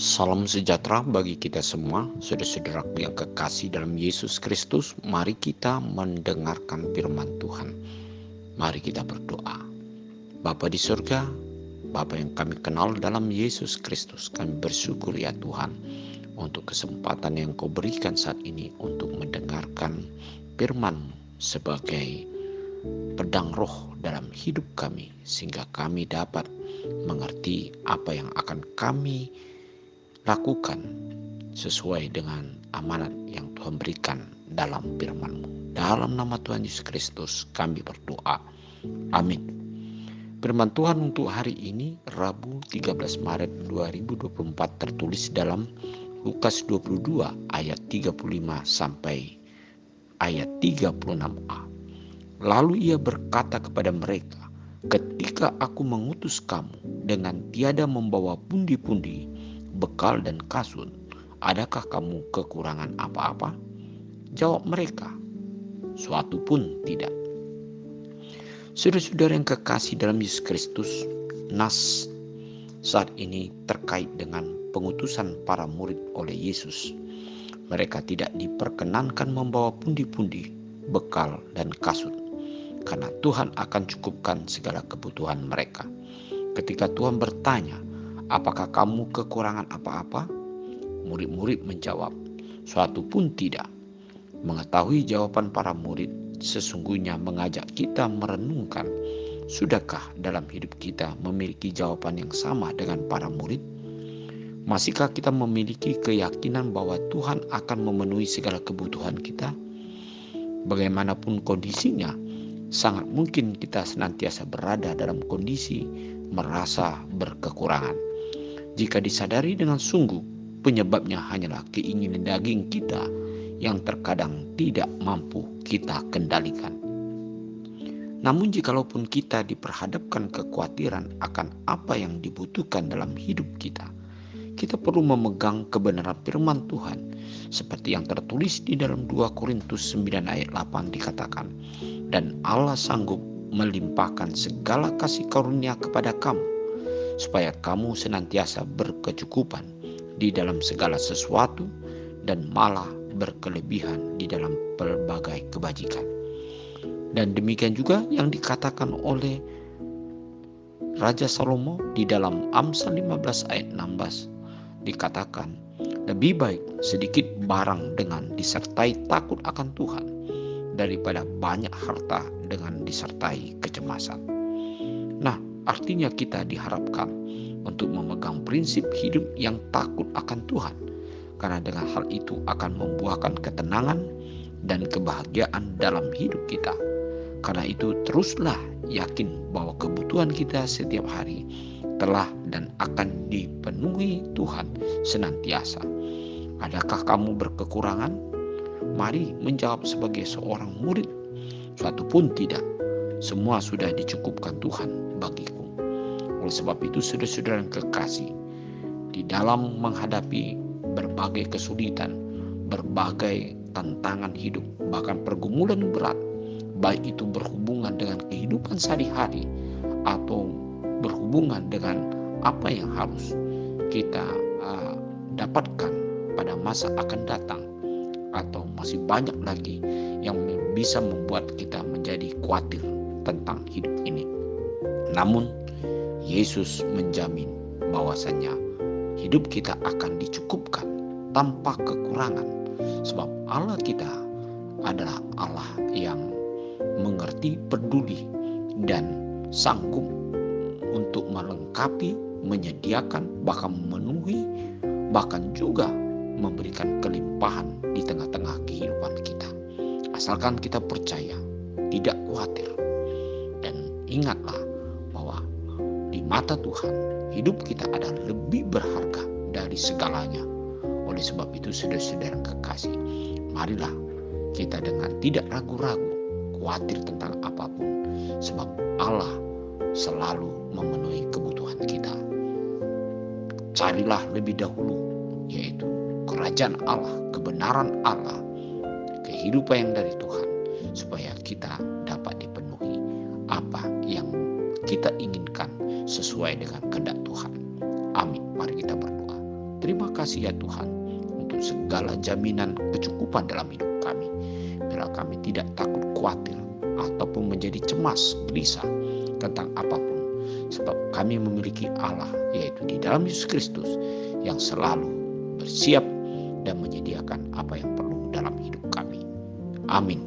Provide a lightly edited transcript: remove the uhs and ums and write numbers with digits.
Salam sejahtera bagi kita semua, saudara-saudaraku yang kekasih dalam Yesus Kristus. Mari kita mendengarkan firman Tuhan. Mari kita berdoa. Bapa di surga, Bapa yang kami kenal dalam Yesus Kristus, kami bersyukur ya Tuhan untuk kesempatan yang Kau berikan saat ini untuk mendengarkan firman-Mu sebagai pedang roh dalam hidup kami, sehingga kami dapat mengerti apa yang akan kami lakukan sesuai dengan amanat yang Tuhan berikan dalam firman-Mu. Dalam nama Tuhan Yesus Kristus kami berdoa. Amin. Firman Tuhan untuk hari ini Rabu 13 Maret 2024 tertulis dalam Lukas 22 ayat 35 sampai ayat 36a. Lalu ia berkata kepada mereka, "Ketika aku mengutus kamu dengan tiada membawa pundi-pundi, bekal dan kasut, adakah kamu kekurangan apa-apa?" Jawab mereka, "Suatu pun tidak." Saudara-saudara yang kekasih dalam Yesus Kristus, nas saat ini terkait dengan pengutusan para murid oleh Yesus. Mereka tidak diperkenankan membawa pundi-pundi, bekal dan kasut, karena Tuhan akan cukupkan segala kebutuhan mereka. Ketika Tuhan bertanya, "Apakah kamu kekurangan apa-apa?" Murid-murid menjawab, "Suatu pun tidak." Mengetahui jawaban para murid sesungguhnya mengajak kita merenungkan, sudahkah dalam hidup kita memiliki jawaban yang sama dengan para murid? Masihkah kita memiliki keyakinan bahwa Tuhan akan memenuhi segala kebutuhan kita? Bagaimanapun kondisinya, sangat mungkin kita senantiasa berada dalam kondisi merasa berkekurangan. Jika disadari dengan sungguh, penyebabnya hanyalah keinginan daging kita yang terkadang tidak mampu kita kendalikan. Namun jikalaupun kita diperhadapkan kekhawatiran akan apa yang dibutuhkan dalam hidup kita, kita perlu memegang kebenaran firman Tuhan seperti yang tertulis di dalam 2 Korintus 9 ayat 8 dikatakan, "Dan Allah sanggup melimpahkan segala kasih karunia kepada kamu, supaya kamu senantiasa berkecukupan di dalam segala sesuatu dan malah berkelebihan di dalam pelbagai kebajikan." Dan demikian juga yang dikatakan oleh Raja Salomo di dalam Amsal 15 ayat 16 dikatakan, "Lebih baik sedikit barang dengan disertai takut akan Tuhan daripada banyak harta dengan disertai kecemasan." Nah, artinya kita diharapkan untuk memegang prinsip hidup yang takut akan Tuhan, karena dengan hal itu akan membuahkan ketenangan dan kebahagiaan dalam hidup kita. Karena itu teruslah yakin bahwa kebutuhan kita setiap hari telah dan akan dipenuhi Tuhan senantiasa. Adakah kamu berkekurangan? Mari menjawab sebagai seorang murid, "Suatu pun tidak. Semua sudah dicukupkan Tuhan bagiku." Oleh sebab itu, saudara-saudara yang kekasih, di dalam menghadapi berbagai kesulitan, berbagai tantangan hidup, bahkan pergumulan berat, baik itu berhubungan dengan kehidupan sehari-hari atau berhubungan dengan apa yang harus kita dapatkan pada masa akan datang, atau masih banyak lagi yang bisa membuat kita menjadi khawatir tentang hidup ini. Namun Yesus menjamin bahwasanya hidup kita akan dicukupkan tanpa kekurangan, sebab Allah kita adalah Allah yang mengerti, peduli, dan sanggup untuk melengkapi, menyediakan, bahkan memenuhi, bahkan juga memberikan kelimpahan di tengah-tengah kehidupan kita. Asalkan kita percaya, tidak khawatir, dan ingatlah bahwa di mata Tuhan hidup kita adalah lebih berharga dari segalanya. Oleh sebab itu, saudara-saudara yang kekasih, marilah kita dengan tidak ragu-ragu khawatir tentang apapun, sebab Allah selalu memenuhi kebutuhan kita. carilah lebih dahulu, yaitu kerajaan Allah, kebenaran Allah, kehidupan yang dari Tuhan, supaya kita dapat dipenuhi apa yang kita inginkan sesuai dengan kehendak Tuhan. Amin. Mari kita berdoa. Terima kasih ya Tuhan untuk segala jaminan kecukupan dalam hidup kami. Bila kami tidak takut khawatir ataupun menjadi cemas, gelisah tentang apapun, sebab kami memiliki Allah, yaitu di dalam Yesus Kristus, yang selalu bersiap dan menyediakan apa yang perlu dalam hidup kami. Amin.